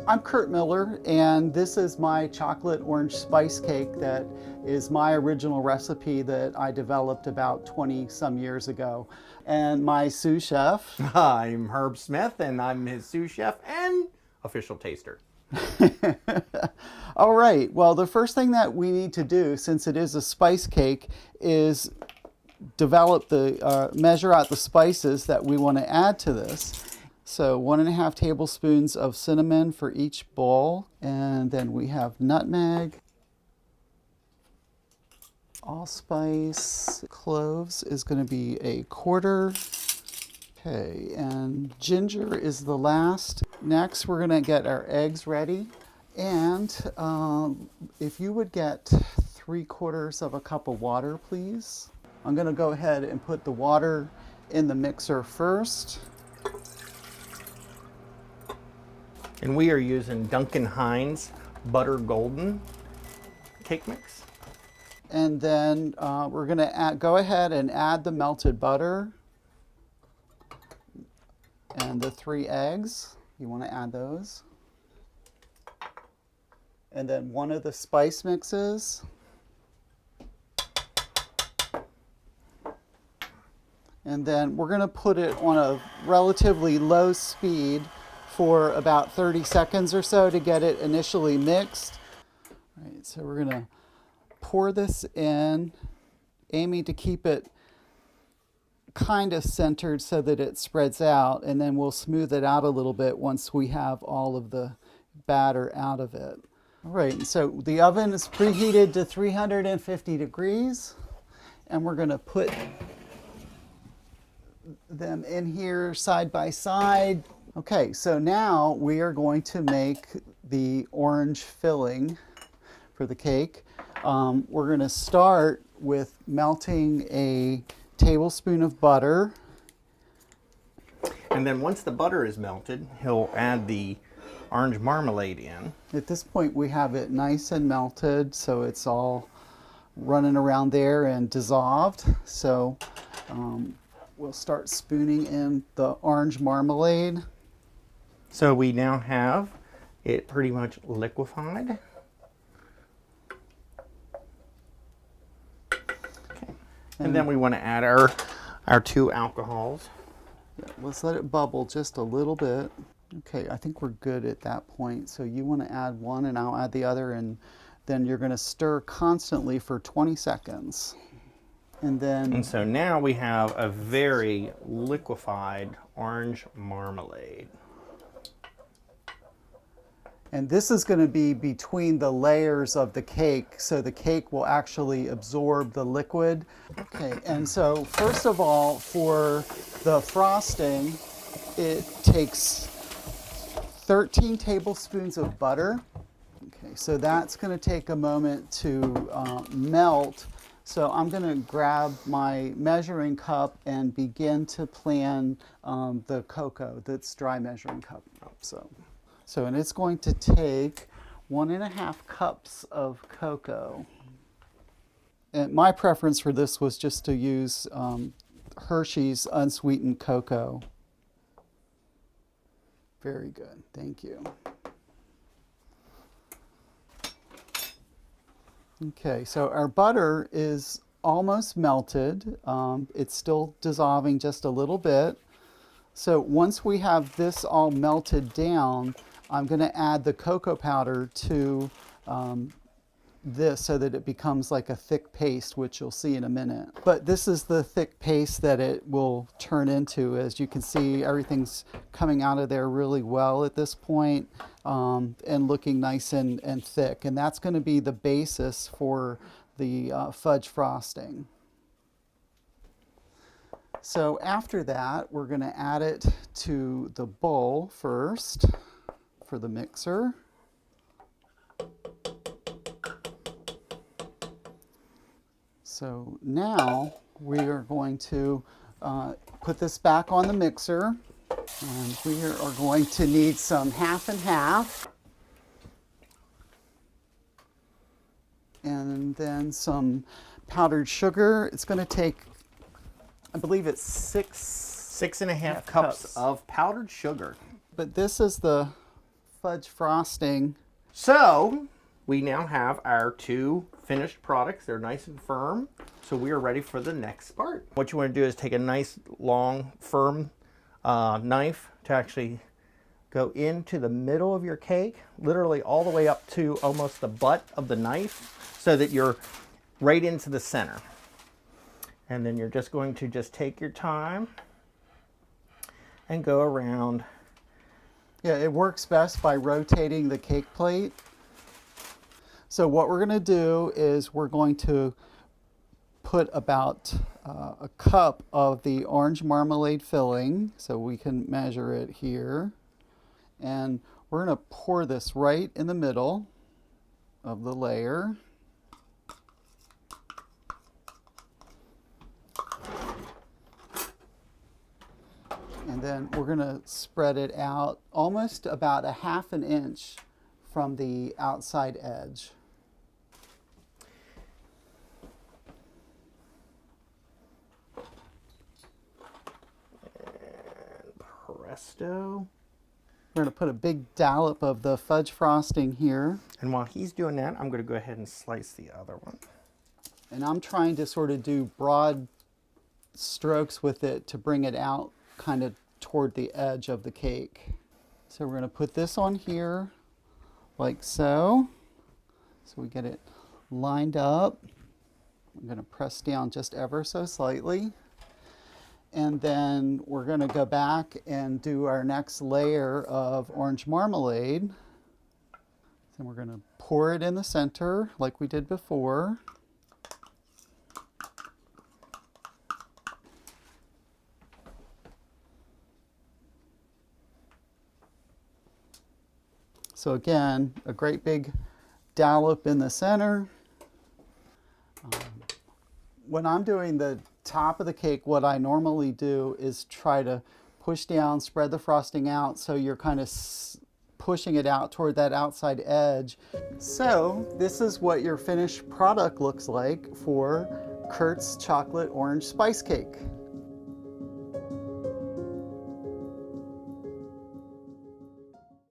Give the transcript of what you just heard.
I'm Curt Miller, and this is my chocolate orange spice cake that is my original recipe that I developed about 20 some years ago. And my sous chef. I'm Herb Smith, and I'm his sous chef and official taster. All right, well, the first thing that we need to do, since it is a spice cake, is measure out the spices that we want to add to this. So 1.5 tablespoons of cinnamon for each bowl, and then we have nutmeg, allspice, cloves is going to be 1/4. Okay, and ginger is the last. Next, we're going to get our eggs ready, and if you would get 3/4 cup of water, please. I'm going to go ahead and put the water in the mixer first. And we are using Duncan Hines Butter Golden cake mix. And then we're going to go ahead and add the melted butter and the 3 eggs. You want to add those. And then one of the spice mixes. And then we're going to put it on a relatively low speed for about 30 seconds or so to get it initially mixed. All right, so we're going to pour this in, aiming to keep it kind of centered so that it spreads out, and then we'll smooth it out a little bit once we have all of the batter out of it. All right, so the oven is preheated to 350 degrees, and we're going to put them in here side by side. Okay, so now we are going to make the orange filling for the cake. We're going to start with melting a tablespoon of butter. And then once the butter is melted, he'll add the orange marmalade in. At this point, we have it nice and melted, so it's all running around there and dissolved. So we'll start spooning in the orange marmalade. So we now have it pretty much liquefied. Okay. And then we want to add our 2 alcohols. Yeah, let's let it bubble just a little bit. Okay, I think we're good at that point. So you want to add one and I'll add the other, and then you're going to stir constantly for 20 seconds. And so now we have a very liquefied orange marmalade. And this is going to be between the layers of the cake, so the cake will actually absorb the liquid. Okay, and so first of all, for the frosting, it takes 13 tablespoons of butter. Okay, so that's going to take a moment to melt. So I'm going to grab my measuring cup and begin to plan the cocoa, that's dry measuring cup. And it's going to take 1.5 cups of cocoa. And my preference for this was just to use Hershey's unsweetened cocoa. Very good, thank you. Okay, so our butter is almost melted. It's still dissolving just a little bit. So once we have this all melted down, I'm going to add the cocoa powder to this so that it becomes like a thick paste, which you'll see in a minute. But this is the thick paste that it will turn into. As you can see, everything's coming out of there really well at this point, and looking nice and thick. And that's going to be the basis for the fudge frosting. So after that, we're going to add it to the bowl first for the mixer. So now we are going to put this back on the mixer, and we are going to need some 50/50, and then some powdered sugar. It's going to take, I believe it's 6.5 cups of powdered sugar. But this is the fudge frosting. So we now have our 2 finished products. They're nice and firm. So we are ready for the next part. What you want to do is take a nice, long, firm knife to actually go into the middle of your cake, literally all the way up to almost the butt of the knife, so that you're right into the center. And then you're just going to just take your time and go around. Yeah, it works best by rotating the cake plate. So what we're going to do is we're going to put about a cup of the orange marmalade filling, so we can measure it here. And we're going to pour this right in the middle of the layer. And then we're going to spread it out almost about a ½ inch from the outside edge. And presto. We're going to put a big dollop of the fudge frosting here. And while he's doing that, I'm going to go ahead and slice the other one. And I'm trying to sort of do broad strokes with it to bring it out kind of toward the edge of the cake. So we're going to put this on here like so. So we get it lined up. I'm going to press down just ever so slightly. And then we're going to go back and do our next layer of orange marmalade. Then we're going to pour it in the center like we did before. So again, a great big dollop in the center. When I'm doing the top of the cake, what I normally do is try to push down, spread the frosting out, so you're kind of pushing it out toward that outside edge. So this is what your finished product looks like for Curt's chocolate orange spice cake.